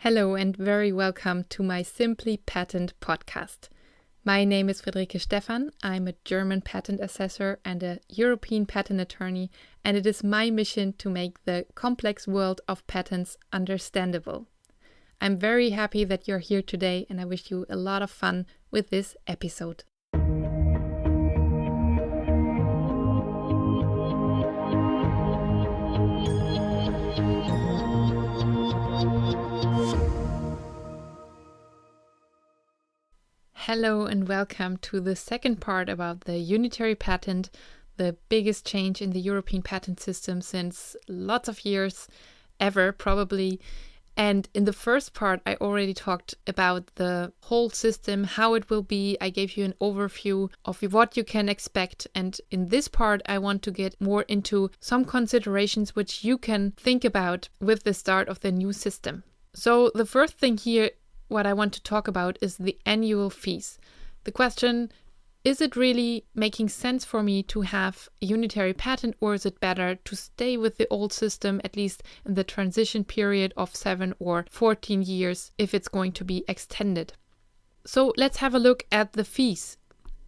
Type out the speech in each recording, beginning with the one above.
Hello and very welcome to my Simply Patent podcast. My name is Friederike Stephan. I'm a German patent assessor and a European patent attorney, and it is my mission to make the complex world of patents understandable. I'm very happy that you're here today, and I wish you a lot of fun with this episode. Hello and welcome to the second part about the Unitary Patent, the biggest change in the European patent system since lots of years, ever probably. And in the first part, I already talked about the whole system, how it will be. I gave you an overview of what you can expect. And in this part, I want to get more into some considerations which you can think about with the start of the new system. So the first thing here, what I want to talk about is the annual fees. The question, is it really making sense for me to have a unitary patent, or is it better to stay with the old system, at least in the transition period of 7 or 14 years, if it's going to be extended? So let's have a look at the fees.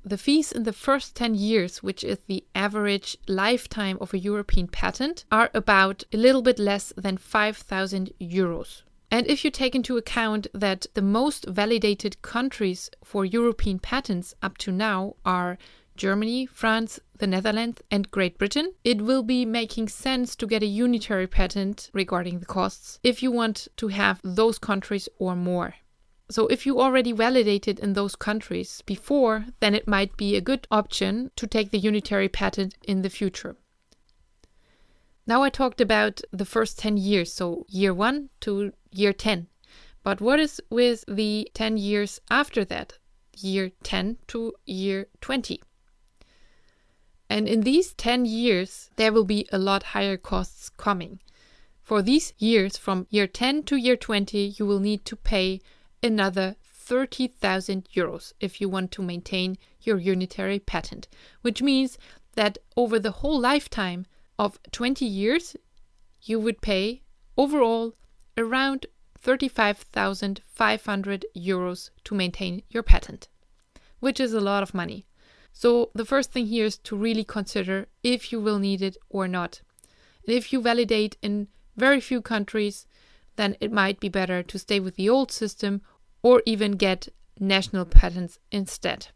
The fees in the first 10 years, which is the average lifetime of a European patent, are about a little bit less than 5,000 euros. And if you take into account that the most validated countries for European patents up to now are Germany, France, the Netherlands, and Great Britain, it will be making sense to get a unitary patent regarding the costs if you want to have those countries or more. So if you already validated in those countries before, then it might be a good option to take the unitary patent in the future. Now I talked about the first 10 years, so year 1 to year 10. But what is with the 10 years after that, year 10 to year 20? And in these 10 years, there will be a lot higher costs coming. For these years, from year 10 to year 20, you will need to pay another 30,000 euros if you want to maintain your unitary patent, which means that over the whole lifetime of 20 years, you would pay overall around 35,500 euros to maintain your patent, which is a lot of money. So the first thing here is to really consider if you will need it or not. And if you validate in very few countries, then it might be better to stay with the old system or even get national patents instead.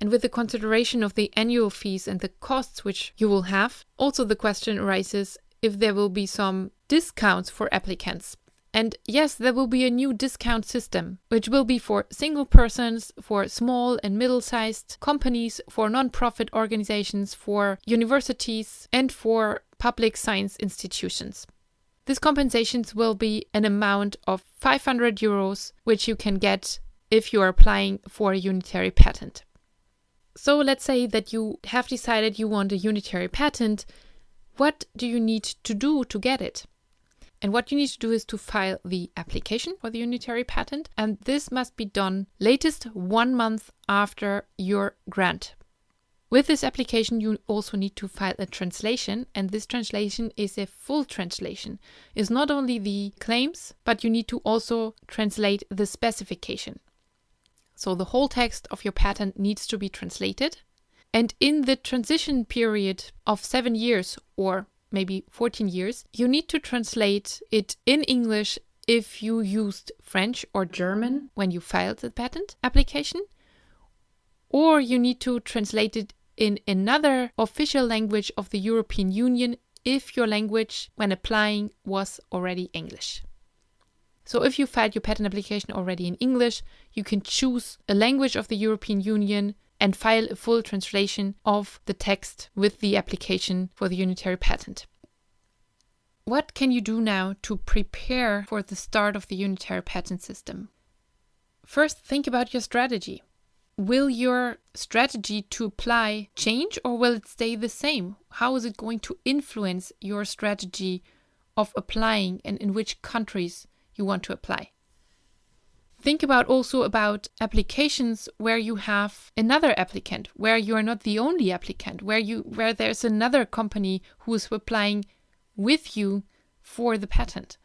And with the consideration of the annual fees and the costs which you will have, also the question arises if there will be some discounts for applicants. And yes, there will be a new discount system, which will be for single persons, for small and middle-sized companies, for non-profit organizations, for universities, and for public science institutions. These compensations will be an amount of 500 euros, which you can get if you are applying for a unitary patent. So let's say that you have decided you want a unitary patent. What do you need to do to get it? And what you need to do is to file the application for the unitary patent. And this must be done latest 1 month after your grant. With this application, you also need to file a translation. And this translation is a full translation. It's not only the claims, but you need to also translate the specification. So the whole text of your patent needs to be translated. And in the transition period of 7 years or maybe 14 years, you need to translate it in English if you used French or German when you filed the patent application. Or you need to translate it in another official language of the European Union if your language when applying was already English. So if you filed your patent application already in English, you can choose a language of the European Union and file a full translation of the text with the application for the unitary patent. What can you do now to prepare for the start of the unitary patent system? First, think about your strategy. Will your strategy to apply change or will it stay the same? How is it going to influence your strategy of applying and in which countries you want to apply? Think also about applications where you have another applicant, where you are not the only applicant, where there's another company who is applying with you for the patent.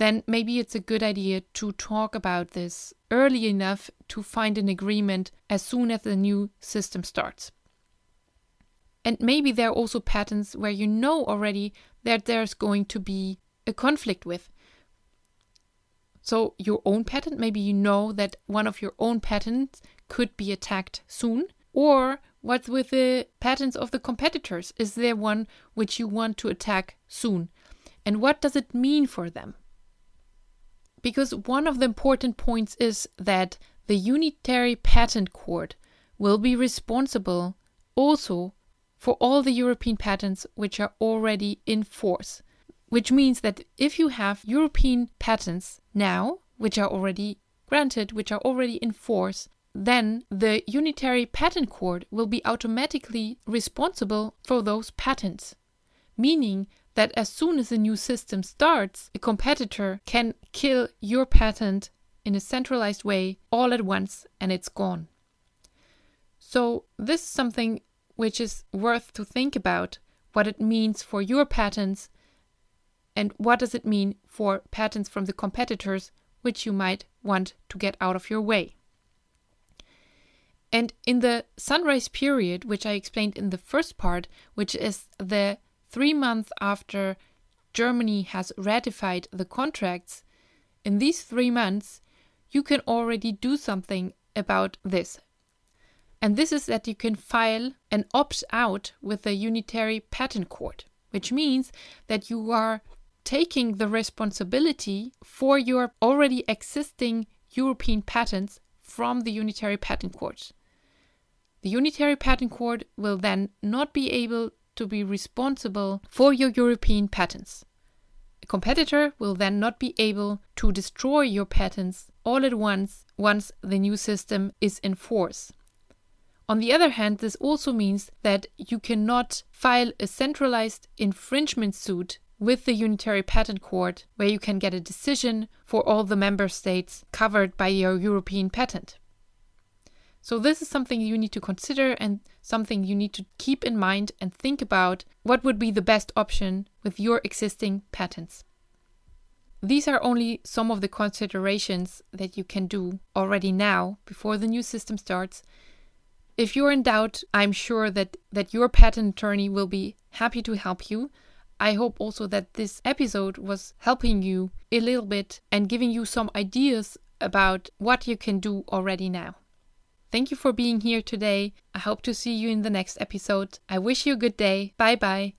then maybe it's a good idea to talk about this early enough to find an agreement as soon as the new system starts. And maybe there are also patents where you know already that there's going to be a conflict with. So your own patent, maybe you know that one of your own patents could be attacked soon. Or what's with the patents of the competitors? Is there one which you want to attack soon? And what does it mean for them? Because one of the important points is that the Unitary Patent Court will be responsible also for all the European patents which are already in force. Which means that if you have European patents now, which are already granted, which are already in force, then the Unitary Patent Court will be automatically responsible for those patents. Meaning that as soon as a new system starts, a competitor can kill your patent in a centralized way all at once and it's gone. So this is something which is worth to think about, what it means for your patents and what does it mean for patents from the competitors which you might want to get out of your way. And in the sunrise period, which I explained in the first part, which is the 3 months after Germany has ratified the contracts, in these 3 months, you can already do something about this. And this is that you can file an opt-out with the Unitary Patent Court, which means that you are taking the responsibility for your already existing European patents from the Unitary Patent Court. The Unitary Patent Court will then not be able to be responsible for your European patents. A competitor will then not be able to destroy your patents all at once the new system is in force. On the other hand, this also means that you cannot file a centralized infringement suit with the Unitary Patent Court where you can get a decision for all the member states covered by your European patent. So this is something you need to consider and something you need to keep in mind and think about what would be the best option with your existing patents. These are only some of the considerations that you can do already now before the new system starts. If you're in doubt, I'm sure that your patent attorney will be happy to help you. I hope also that this episode was helping you a little bit and giving you some ideas about what you can do already now. Thank you for being here today. I hope to see you in the next episode. I wish you a good day. Bye bye.